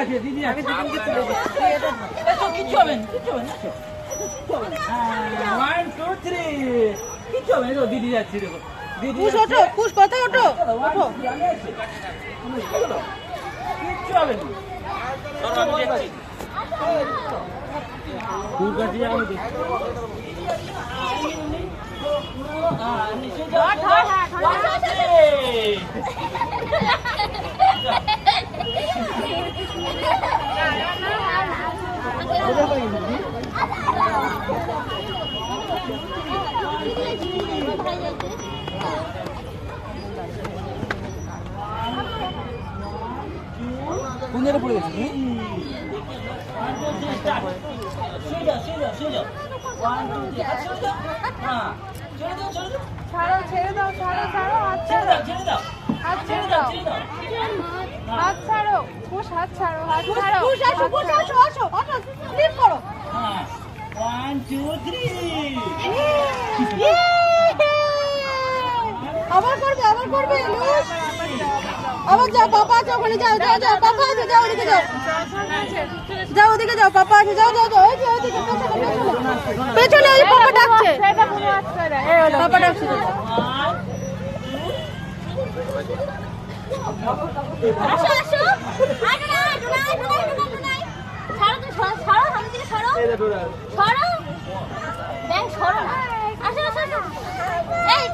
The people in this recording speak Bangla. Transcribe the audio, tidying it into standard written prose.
আছে দিদি আছে দিদিকে তুলে দিচ্ছি এত কিছু হবে না কিছু হবে না 1 2 3 কিছু হবে না দিদি যাচ্ছে দেখো দিদি পুশ ওঠো পুশ কোথায় ওঠো ওঠো কিচ্ছু হবে না চলো আমি দেখছি ফুল কাটি আমি দেখছি নিচে যাও কোন জায়গায় পড়ে গেছিস ছাড়ো ছেড়ে দাও ছাড়ো ছাড়ো হাত ছাড়ো হাত ছেড়ে দাও হাত ছাড়ো পুশ হাত ছাড়ো হাত ছাড়ো পুশ আসো পুশ আসো আসো আসো স্লিপ করো 1 2 3 আবার করবে লুজ আবার যাও পাপা আছে ওখানে যাও যাও যাও পাপা আছে যাও ওদিকে যাও যাও ওদিকে যাও পাপা আছে যাও যাও যাও ওইদিকে পেছনে ওই পাপা ডাকছে পাপা ডাকছে আসো আসো আনো না ছাড়ো তো ছাড়ো আমি দিকে ছাড়ো ব্যাং ছাড়ো না আসো আসো এই